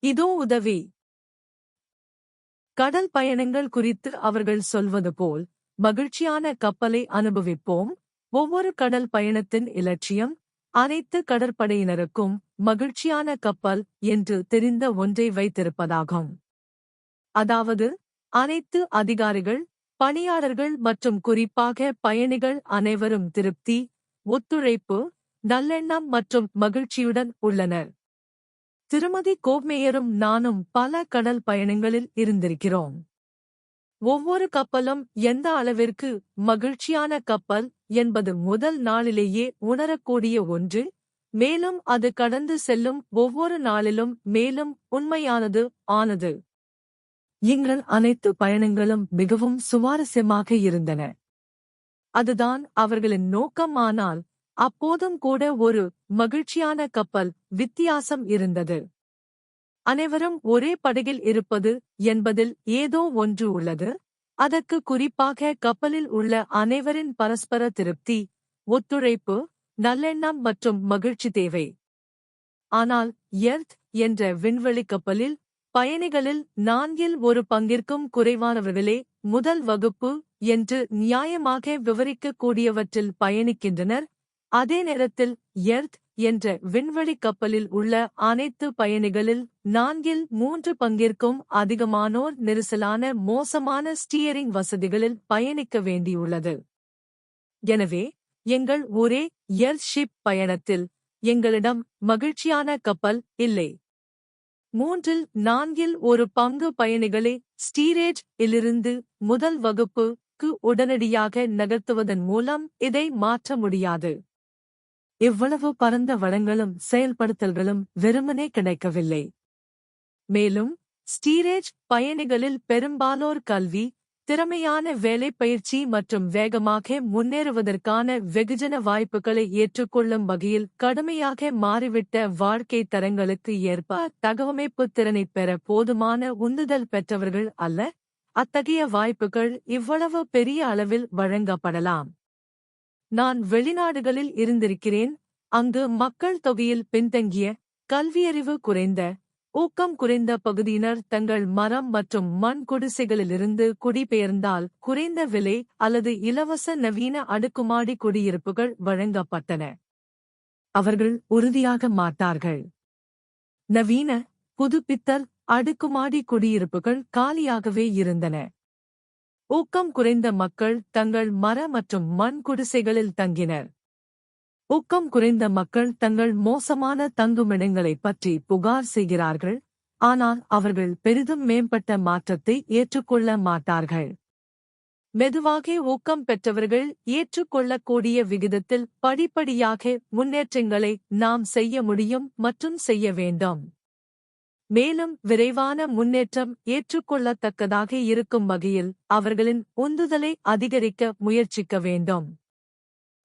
இதோ உதவி. கடல் பயணங்கள் குறித்து அவர்கள் சொல்வது போல், மகிழ்ச்சியான கப்பலை அனுபவிப்போம். ஒவ்வொரு கடல் பயணத்தின் இலட்சியம், அனைத்து கடற்படையினருக்கும் மகிழ்ச்சியான கப்பல் என்று தெரிந்த ஒன்றை வைத்திருப்பதாகும். அதாவது, அனைத்து அதிகாரிகள், பணியாளர்கள் மற்றும் குறிப்பாக பயணிகள் அனைவரும் திருப்தி, ஒத்துழைப்பு, நல்லெண்ணம் மற்றும் மகிழ்ச்சியுடன் உள்ளனர். திருமதி கோப்மேயரும் நானும் பல கடல் பயணங்களில் இருந்திருக்கிறோம். ஒவ்வொரு கப்பலும் எந்த அளவிற்கு மகிழ்ச்சியான கப்பல் என்பது முதல் நாளிலேயே உணரக்கூடிய ஒன்று, மேலும் அது கடந்து செல்லும் ஒவ்வொரு நாளிலும் மேலும் உண்மையானது ஆனது. எங்கள் அனைத்து பயணங்களும் மிகவும் சுவாரஸ்யமாக இருந்தன. அதுதான் அவர்களின் நோக்கம். ஆனால் அப்போதும் கூட ஒரு மகிழ்ச்சியான கப்பல் வித்தியாசம் இருந்தது. அனைவரும் ஒரே படகில் இருப்பது என்பதில் ஏதோ ஒன்று உள்ளது. அதற்கு குறிப்பாக கப்பலில் உள்ள அனைவரின் பரஸ்பர திருப்தி, ஒத்துழைப்பு, நல்லெண்ணம் மற்றும் மகிழ்ச்சி தேவை. ஆனால் எர்த் என்ற விண்வெளி கப்பலில் பயணிகளில் 1/4 குறைவானவர்களே முதல் வகுப்பு என்று நியாயமாக விவரிக்கக்கூடியவற்றில் பயணிக்கின்றனர். அதே நேரத்தில் எர்த் என்ற விண்வெளி கப்பலில் உள்ள அனைத்து பயணிகளில் 3/4 அதிகமானோர் நெரிசலான மோசமான ஸ்டீயரிங் வசதிகளில் பயணிக்க வேண்டியுள்ளது. எனவே எங்கள் ஒரே எர்த் ஷிப் பயணத்தில் எங்களிடம் மகிழ்ச்சியான கப்பல் இல்லை. 3/4 பயணிகளை ஸ்டீரேஜ் இலிருந்து முதல் வகுப்புக்கு உடனடியாக நகர்த்துவதன் மூலம் இதை மாற்ற முடியாது. இவ்வளவு பரந்த வளங்களும் செயல்படுத்தல்களும் வெறுமனே கிடைக்கவில்லை. மேலும் ஸ்டீரேஜ் பயணிகளில் பெரும்பாலோர் கல்வி, திறமையான வேலைப்பயிற்சி மற்றும் வேகமாக முன்னேறுவதற்கான வெகுஜன வாய்ப்புகளை ஏற்றுக்கொள்ளும் வகையில் கடுமையாக மாறிவிட்ட வாழ்க்கை தரங்களுக்கு ஏற்ப தகவமைப்பு திறனைப் பெற போதுமான உந்துதல் பெற்றவர்கள் அல்ல. அத்தகைய வாய்ப்புகள் இவ்வளவு பெரிய அளவில் வழங்கப்படலாம். நான் வெளிநாடுகளில் இருந்திருக்கிறேன். அங்கு மக்கள் தொகையில் பின்தங்கிய, கல்வியறிவு குறைந்த, ஊக்கம் குறைந்த பகுதியினர் தங்கள் மரம் மற்றும் மண் குடிசைகளிலிருந்து குடிபெயர்ந்தால் குறைந்த விலை அல்லது இலவச நவீன அடுக்குமாடி குடியிருப்புகள் வழங்கப்பட்டன. அவர்கள் உறுதியாக மாட்டார்கள். நவீன, புதுப்பித்தல் அடுக்குமாடி குடியிருப்புகள் காலியாகவே இருந்தன. ஊக்கம் குறைந்த மக்கள் தங்கள் மர மற்றும் மண் குடிசைகளில் தங்கினர். ஊக்கம் குறைந்த மக்கள் தங்கள் மோசமான தங்குமிடங்களைப் பற்றி புகார் செய்கிறார்கள், ஆனால் அவர்கள் பெரிதும் மேம்பட்ட மாற்றத்தை ஏற்றுக்கொள்ள மாட்டார்கள். மெதுவாக ஊக்கம் பெற்றவர்கள் ஏற்றுக்கொள்ளக்கூடிய விகிதத்தில் படிப்படியாக முன்னேற்றங்களை நாம் செய்ய முடியும் மற்றும் செய்ய வேண்டும். மேலும் விரைவான முன்னேற்றம் ஏற்றுக்கொள்ளத்தக்கதாக இருக்கும் வகையில் அவர்களின் உந்துதலை அதிகரிக்க முயற்சிக்க வேண்டும்.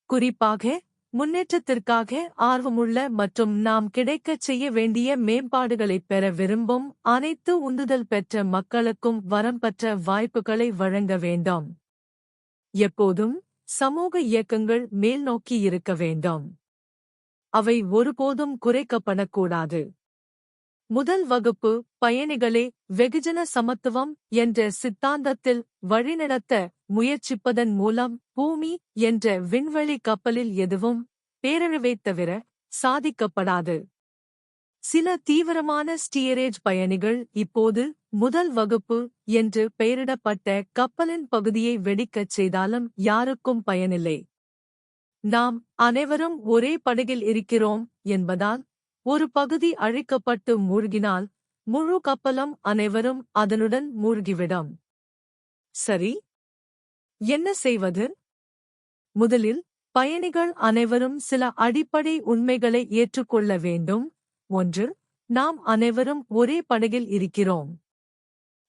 குறிப்பாக முன்னேற்றத்திற்காக ஆர்வமுள்ள மற்றும் நாம் கிடைக்கச் செய்ய வேண்டிய மேம்பாடுகளைப் பெற விரும்பும் அனைத்து உந்துதல் பெற்ற மக்களுக்கும் வரம்பற்ற வாய்ப்புகளை வழங்க வேண்டும். எப்போதும் சமூக இயக்கங்கள் மேல்நோக்கி இருக்க வேண்டும். அவை ஒருபோதும் குறைக்கப்படக்கூடாது. முதல் வகுப்பு பயணிகளே வெகுஜன சமத்துவம் என்ற சித்தாந்தத்தில் வழிநடத்த முயற்சிப்பதன் மூலம் பூமி என்ற விண்வெளி கப்பலில் எதுவும் பேரழிவைத் தவிர சாதிக்கப்படாது. சில தீவிரமான ஸ்டீயரேஜ் பயணிகள் இப்போது முதல் வகுப்பு என்று பெயரிடப்பட்ட கப்பலின் பகுதியை வெடிக்கச் செய்தாலும் யாருக்கும் பயனில்லை. நாம் அனைவரும் ஒரே படகில் இருக்கிறோம் என்பதால் ஒரு பகுதி அழிக்கப்பட்டு மூழ்கினால் முழு கப்பலும் அனைவரும் அதனுடன் மூழ்கிவிடும். சரி, என்ன செய்வது? முதலில் பயணிகள் அனைவரும் சில அடிப்படை உண்மைகளை ஏற்றுக்கொள்ள வேண்டும். 1. நாம் அனைவரும் ஒரே படகில் இருக்கிறோம்.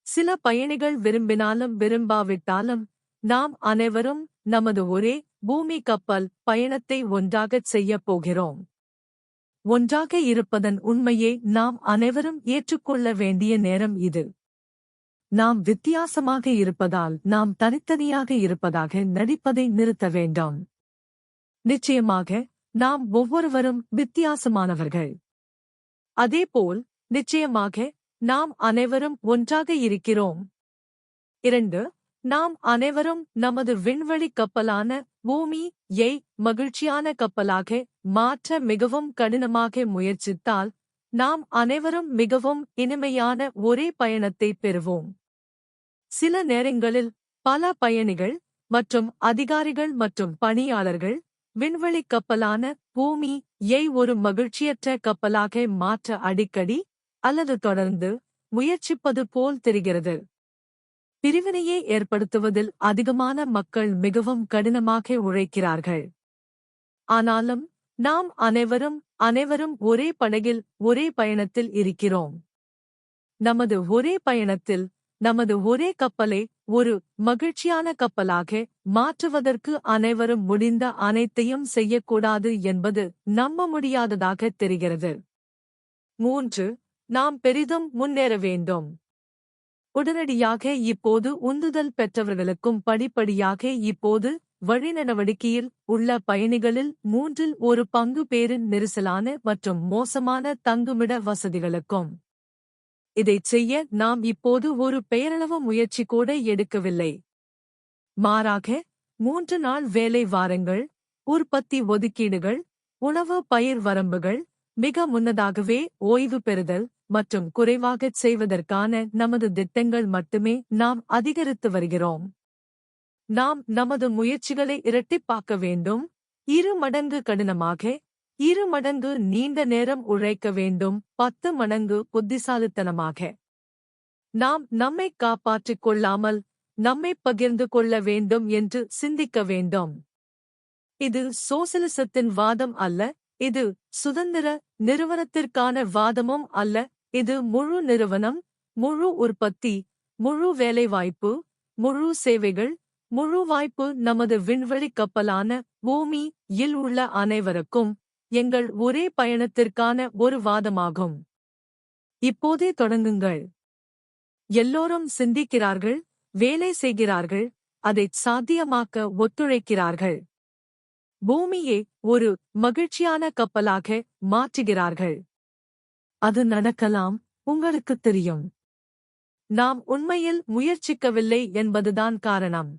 சில பயணிகள் விரும்பினாலும் விரும்பாவிட்டாலும் நாம் அனைவரும் நமது ஒரே பூமி கப்பல் பயணத்தை ஒன்றாகச் செய்யப் போகிறோம். ஒன்றாக இருப்பதன் உண்மையை நாம் அனைவரும் ஏற்றுக்கொள்ள வேண்டிய நேரம் இது. நாம் வித்தியாசமாக இருப்பதால் நாம் தனித்தனியாக இருப்பதாக நடிப்பதை நிறுத்த வேண்டாம். நிச்சயமாக நாம் ஒவ்வொருவரும் வித்தியாசமானவர்கள். அதேபோல் நிச்சயமாக நாம் அனைவரும் ஒன்றாக இருக்கிறோம். 2. நாம் அனைவரும் நமது விண்வெளி கப்பலான பூமி-யை மகிழ்ச்சியான கப்பலாக மாற்ற மிகவும் கடினமாக முயற்சித்தால், நாம் அனைவரும் மிகவும் இனிமையான ஒரே பயணத்தை பெறுவோம். சில நேரங்களில் பல பயணிகள் மற்றும் அதிகாரிகள் மற்றும் பணியாளர்கள் விண்வெளி கப்பலான பூமி-யை ஒரு மகிழ்ச்சியற்ற கப்பலாக மாற்ற அடிக்கடி அல்லது தொடர்ந்து முயற்சிப்பது போல் தெரிகிறது. பிரிவினையை ஏற்படுத்துவதில் அதிகமான மக்கள் மிகவும் கடினமாக உழைக்கிறார்கள். ஆனாலும் நாம் அனைவரும் ஒரே படகில் ஒரே பயணத்தில் இருக்கிறோம். நமது ஒரே பயணத்தில் நமது ஒரே கப்பலை ஒரு மகிழ்ச்சியான கப்பலாக மாற்றுவதற்கு அனைவரும் முடிந்த அனைத்தையும் செய்யக்கூடாது என்பது நம்ப முடியாததாக தெரிகிறது. 3. நாம் பெரிதும் முன்னேற வேண்டும். உடனடியாக இப்போது உந்துதல் பெற்றவர்களுக்கும் படிப்படியாக இப்போது வழிநடவடிக்கையில் உள்ள பயணிகளில் 1/3 பேரின் நெரிசலான மற்றும் மோசமான தங்குமிட வசதிகளுக்கும். இதைச் செய்ய நாம் இப்போது ஒரு பெயரளவு முயற்சி கூட எடுக்கவில்லை. மாறாக 3 நாள் வேலை வாரங்கள், உற்பத்தி ஒதுக்கீடுகள், உணவு பயிர் வரம்புகள், மிக முன்னதாகவே ஓய்வு பெறுதல் மற்றும் குறைவாகச் செய்வதற்கான நமது திட்டங்கள் மட்டுமே நாம் அதிகரித்து வருகிறோம். நாம் நமது முயற்சிகளை இரட்டிப்பாக்க வேண்டும், 2 மடங்கு கடினமாக, 2 மடங்கு நீண்ட நேரம் உழைக்க வேண்டும், 10 மடங்கு புத்திசாலித்தனமாக. நாம் நம்மை காப்பாற்றிக் கொள்ளாமல் நம்மைப் பகிர்ந்து கொள்ள வேண்டும் என்று சிந்திக்க வேண்டும். இது சோசலிசத்தின் வாதம் அல்ல, இது சுதந்திர நிறுவனத்திற்கான வாதமும் அல்ல, இது முழு நிறுவனம், முழு உற்பத்தி, முழு வேலைவாய்ப்பு, முழு சேவைகள், முழு வாய்ப்பு நமது விண்வெளி கப்பலான பூமி-யில் உள்ள அனைவருக்கும் எங்கள் ஒரே பயணத்திற்கான ஒரு வாதமாகும். இப்போதே தொடங்குங்கள். எல்லோரும் சிந்திக்கிறார்கள், வேலை செய்கிறார்கள், அதைச் சாத்தியமாக்க ஒத்துழைக்கிறார்கள். பூமியை ஒரு மகிழ்ச்சியான கப்பலாக மாற்றுகிறார்கள். அது நடக்கலாம், உங்களுக்குத் தெரியும். நாம் உண்மையில் முயற்சிக்கவில்லை என்பதுதான் காரணம்.